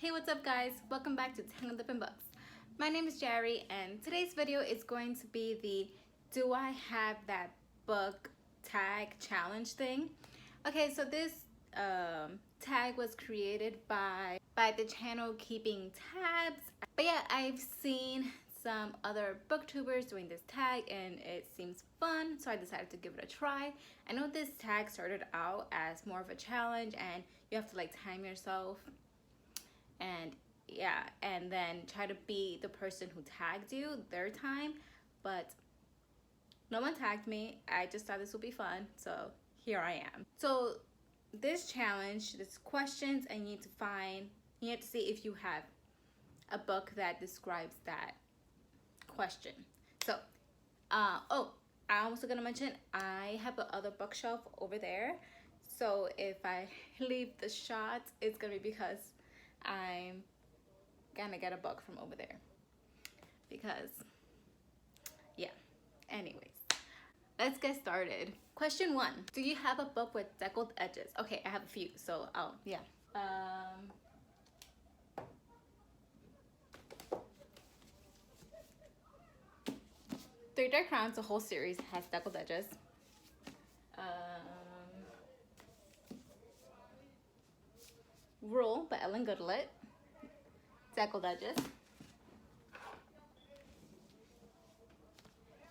Hey, what's up guys? Welcome back to Tangled Up in Books. My name is Jerry and today's video is going to be the Do I Have That Book tag challenge thing. Okay, so this tag was created by the channel Keeping Tabs. But yeah, I've seen some other booktubers doing this tag and it seems fun, so I decided to give it a try. I know this tag started out as more of a challenge and you have to like time yourself and yeah, and then try to be the person who tagged you their time, but no one tagged me. I just thought this would be fun, so here I am. So this challenge, this questions, and you have to see if you have a book that describes that question. So oh, I'm also gonna mention I have another bookshelf over there, so if I leave the shot, it's gonna be because I'm gonna get a book from over there, because yeah. Anyways, let's get started. Question 1, do you have a book with deckled edges? Okay, I have a few, so yeah. Three Dark Crowns, the whole series has deckled edges. Rule by Ellen Goodlett, deckled edges.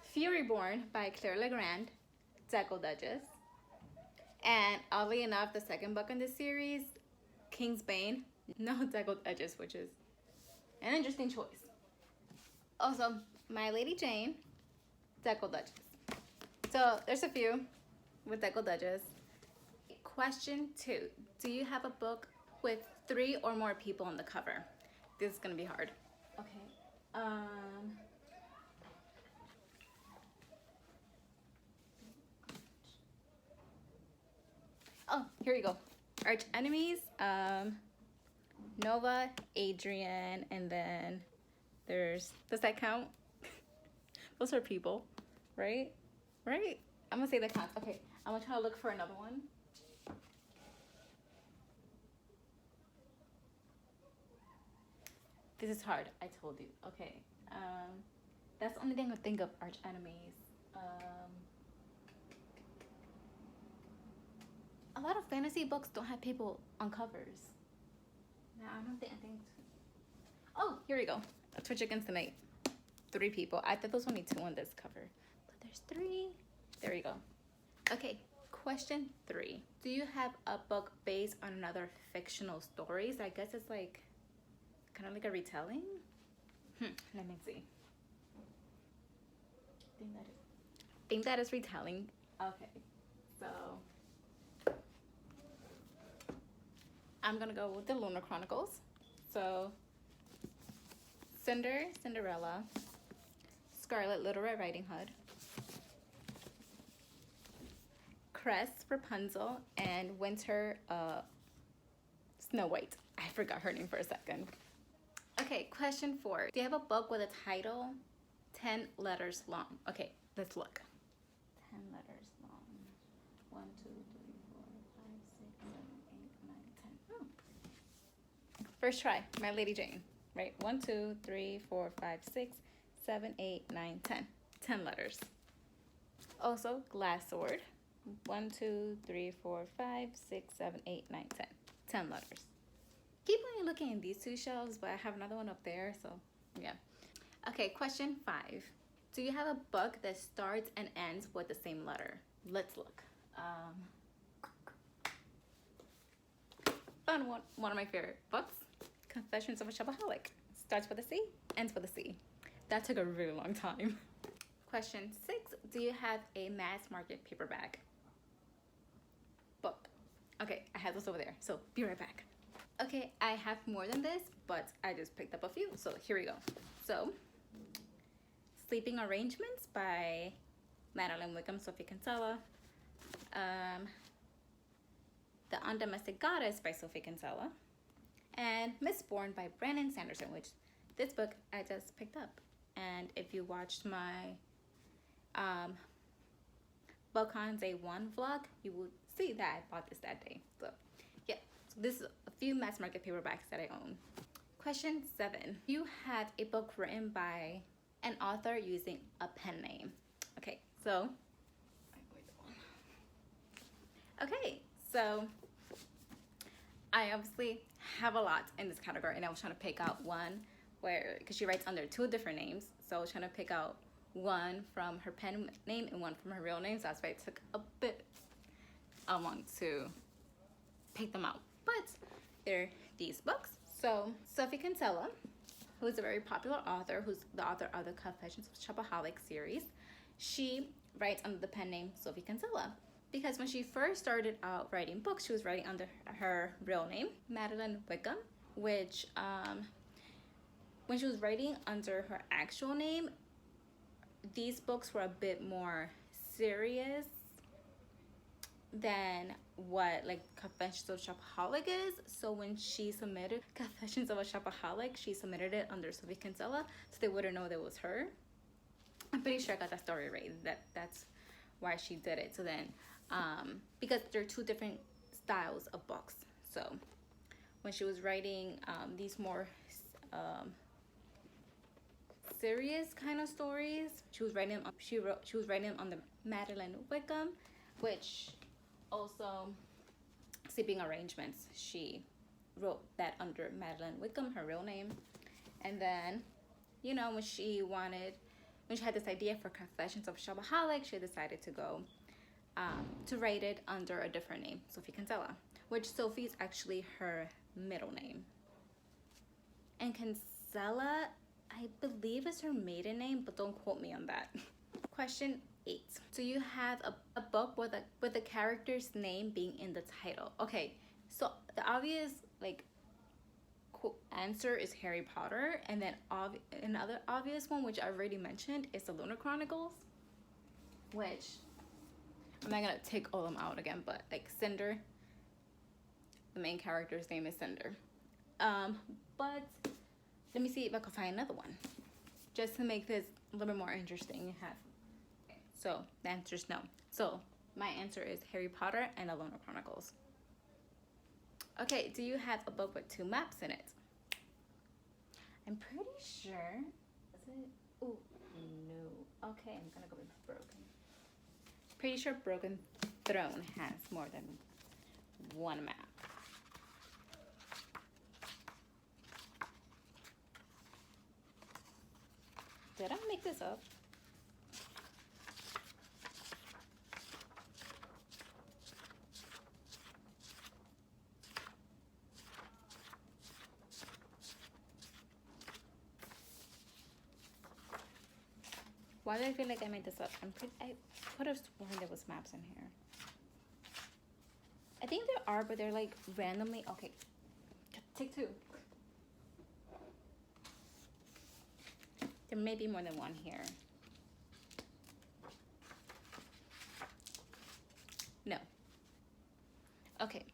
Fury Born by Claire Legrand, deckled edges. And oddly enough, the second book in this series, King's Bane, no deckled edges, which is an interesting choice. Also, My Lady Jane, deckled edges. So there's a few with deckled edges. Question 2, do you have a book with 3 or more people on the cover? This is gonna be hard. Okay. Oh, here you go. Arch enemies. Nova, Adrian, and then there's, does that count? Those are people, right? Right? I'm gonna say that counts. Okay, I'm gonna try to look for another one. This is hard, I told you. Okay, that's the only thing I think of, arch enemies. A lot of fantasy books don't have people on covers. No, I think. Oh, here we go. A Twitch Against the Night. 3 people. I thought there was only 2 on this cover, but there's 3. There you go. Okay, question 3. Do you have a book based on another fictional stories? I guess it's like kind of like a retelling. Let me see. I think that is retelling. Okay, so I'm gonna go with the Lunar Chronicles. So Cinder, Cinderella, Scarlet, Little Red Riding Hood, Crest, Rapunzel, and Winter, Snow White. I forgot her name for a second. Okay, question 4. Do you have a book with a title 10 letters long? Okay, let's look. 10 letters long. 1, 2, 3, 4, 5, 6, 7, 8, 9, 10. Oh. First try, My Lady Jane. Right? 1, 2, 3, 4, 5, 6, 7, 8, 9, 10. 10 letters. Also, Glass Sword. 1, 2, 3, 4, 5, 6, 7, 8, 9, 10. 10 letters. Keep on looking in these 2 shelves, but I have another one up there, so yeah. Okay, question 5. Do you have a book that starts and ends with the same letter? Let's look. Found one of my favorite books, Confessions of a Shopaholic. Starts with a C, ends with a C. That took a really long time. Question 6. Do you have a Mass Market Paperback book? Okay, I have those over there, so be right back. Okay, I have more than this, but I just picked up a few, so here we go. So, Sleeping Arrangements by Madeline Wickham, Sophie Kinsella. The Undomestic Goddess by Sophie Kinsella. And Mistborn by Brandon Sanderson, which this book I just picked up. And if you watched my BookCon Day 1 vlog, you would see that I bought this that day. So yeah, So this is a few Mass Market paperbacks that I own. Question 7. You had a book written by an author using a pen name. Okay, so I obviously have a lot in this category, and I was trying to pick out one where, because she writes under 2 different names, so I was trying to pick out one from her pen name and one from her real name, so that's why it took a bit long to pick them out. But they're these books. So Sophie Kinsella, who is a very popular author, who's the author of the Confessions of a Shopaholic series, she writes under the pen name Sophie Kinsella. Because when she first started out writing books, she was writing under her real name, Madeline Wickham, which when she was writing under her actual name, these books were a bit more serious than what like Confessions of a Shopaholic is. So when she submitted Confessions of a Shopaholic, she submitted it under Sophie Kinsella, so they wouldn't know that it was her. I'm pretty sure I got that story right. That's why she did it. So then because they're 2 different styles of books. So when she was writing these more serious kind of stories, she was writing on the Madeline Wickham, which also Sleeping Arrangements, she wrote that under Madeline Wickham, her real name. And then, you know, when she had this idea for Confessions of a Shopaholic, she decided to go to write it under a different name, Sophie Kinsella, which Sophie is actually her middle name. And Kinsella, I believe, is her maiden name, but don't quote me on that. Question 8. So you have a book with a character's name being in the title. Okay, so the obvious answer is Harry Potter, and then another obvious one, which I already mentioned, is the Lunar Chronicles, which I'm not gonna take all of them out again, but like Cinder, the main character's name is Cinder. But let me see if I can find another one, just to make this a little bit more interesting. So the answer is no. So my answer is Harry Potter and the Lunar Chronicles. Okay, do you have a book with 2 maps in it? I'm pretty sure. Is it? Oh, no. Okay, I'm gonna go with Broken. Pretty sure Broken Throne has more than 1 map. Did I make this up? Why do I feel like I made this up? I could have sworn there was maps in here. I think there are, but they're like randomly. Okay, take 2. There may be more than 1 here. No. Okay.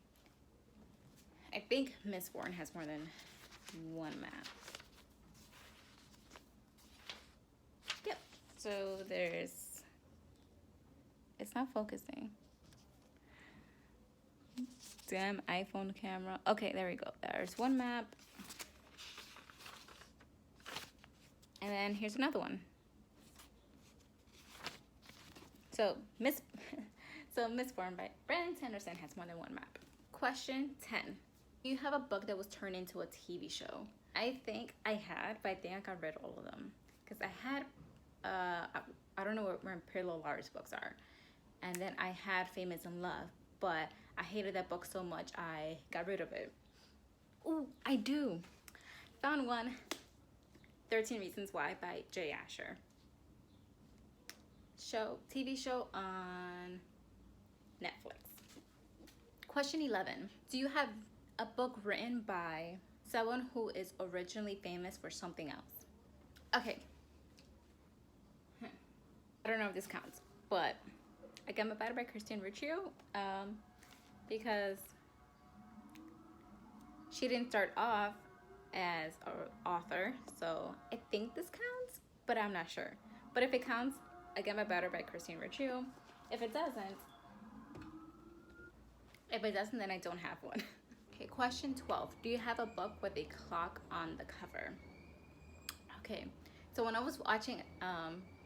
I think Miss Warren has more than 1 map. Yep. So it's not focusing. Damn iPhone camera. Okay, there we go. There's 1 map. And then here's another one. So Miss Warren by Brandon Sanderson has more than 1 map. Question 10. You have a book that was turned into a TV show. I think I had, but I think I got rid of all of them. Because I had, I don't know where Pretty Little Liars books are. And then I had Famous in Love, but I hated that book so much I got rid of it. Oh, I do. Found one. 13 Reasons Why by Jay Asher. TV show on Netflix. Question 11. Do you have a book written by someone who is originally famous for something else? Okay. I don't know if this counts, but I got my battle by Christine Riccio because she didn't start off as an author, so I think this counts, but I'm not sure. But if it counts, I get my better by Christine Riccio. If it doesn't, then I don't have one. Okay, question 12. Do you have a book with a clock on the cover? Okay, so when I was watching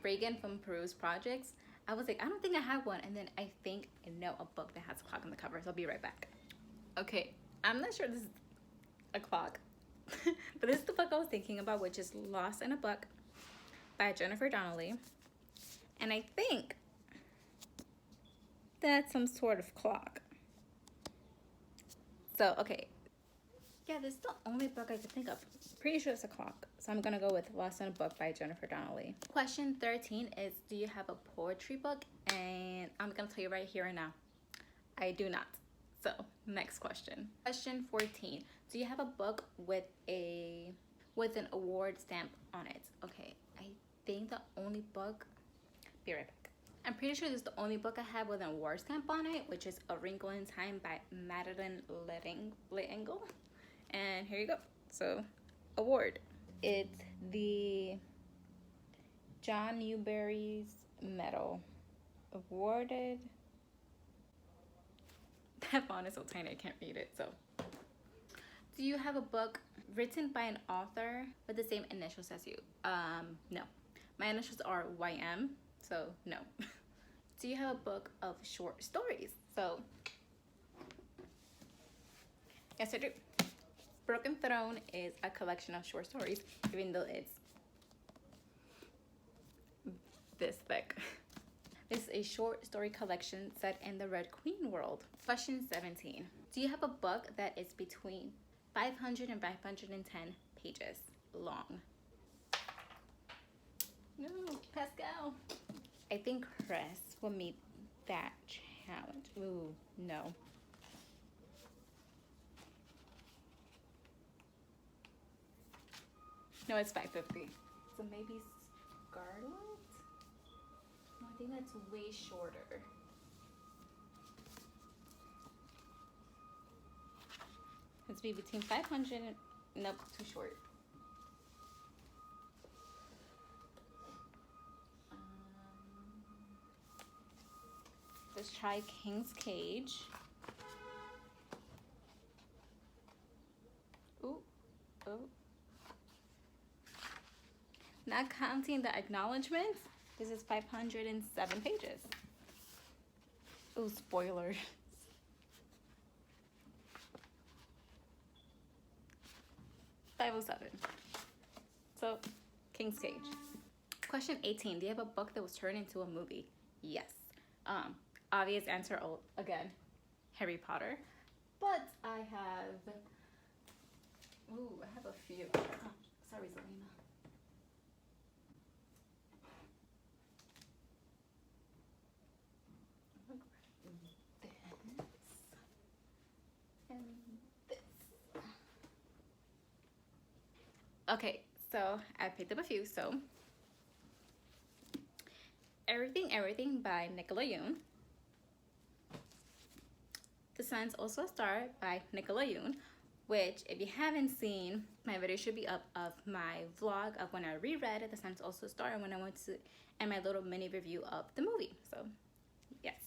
Reagan from Peru's projects, I was like, I don't think I have one. And then I think I know a book that has a clock on the cover. So I'll be right back. Okay, I'm not sure this is a clock, but this is the book I was thinking about, which is Lost in a Book by Jennifer Donnelly. And I think that's some sort of clock. So, okay. Yeah, this is the only book I could think of. Pretty sure it's a clock. So I'm gonna go with Lost in a Book by Jennifer Donnelly. Question 13 is, do you have a poetry book? And I'm gonna tell you right here and now, I do not. So next question. Question 14, do you have a book with an award stamp on it? Okay, I think the only book, be right back. I'm pretty sure this is the only book I have with an award stamp on it, which is A Wrinkle in Time by Madeline L'Engle. And here you go. So, award. It's the John Newbery's Medal. Awarded. That font is so tiny I can't read it. So, do you have a book written by an author with the same initials as you? No. My initials are YM, so no. Do you have a book of short stories? So, yes I do. Broken Throne is a collection of short stories, even though it's this thick. This is a short story collection set in the Red Queen world. Question 17. Do you have a book that is between 500 and 510 pages long? No, Pascal. I think Chris will meet that challenge. Ooh, no. No, it's 550. So maybe Scarlet? No, I think that's way shorter. It's be between 500 and, nope, too short. Let's try King's Cage. Ooh, oh. Not counting the acknowledgements, this is 507 pages. Oh, spoilers. $507. So, King's Cage. Question 18. Do you have a book that was turned into a movie? Yes. Obvious answer again, Harry Potter. But I have, I have a few. Oh, sorry, Selena. Okay, so I picked up a few. So, Everything by Nicola Yoon. The Sun's Also a Star by Nicola Yoon, which if you haven't seen, my video should be up of my vlog of when I reread The Sun's Also a Star and when I went to, and my little mini review of the movie. So, yes.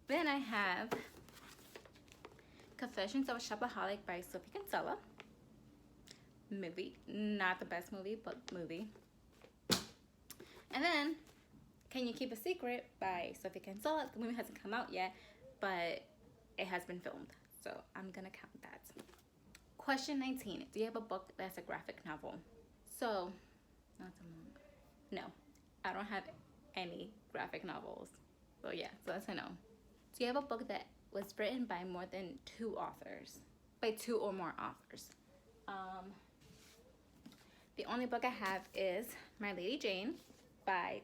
Then I have Confessions of a Shopaholic by Sophie Kinsella. Movie. Not the best movie, but movie. And then Can You Keep a Secret by Sophie Kinsella. The movie hasn't come out yet, but it has been filmed, so I'm gonna count that. Question 19. Do you have a book that's a graphic novel? So, no, I don't have any graphic novels. So yeah, so that's a no. Do you have a book that was written by more than 2 authors? By 2 or more authors? The only book I have is My Lady Jane by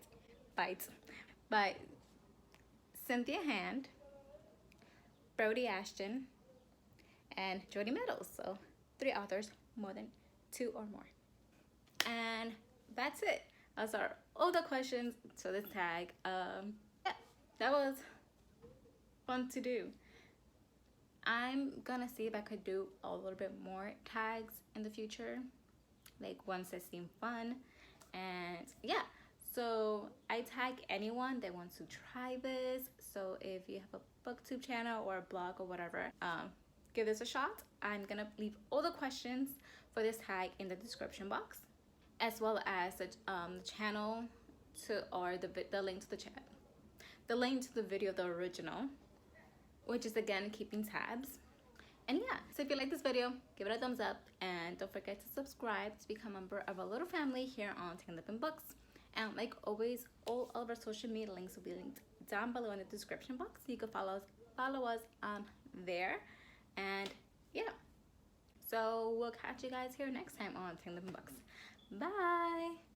Cynthia Hand, Brody Ashton, and Jody Meadows. So 3 authors, more than 2 or more. And that's it. Those are all the questions to this tag. Yeah, that was fun to do. I'm gonna see if I could do a little bit more tags in the future, like ones that seem fun. And yeah, so I tag anyone that wants to try this. So if you have a booktube channel or a blog or whatever, give this a shot. I'm gonna leave all the questions for this tag in the description box, as well as the channel or the link to the link to the video, the original, which is again keeping tabs. And yeah, so if you like this video, give it a thumbs up, and don't forget to subscribe to become a member of our little family here on Tangled Up in Books. And like always, all of our social media links will be linked down below in the description box. You can follow us there. And yeah, so we'll catch you guys here next time on Tangled Up in Books. Bye.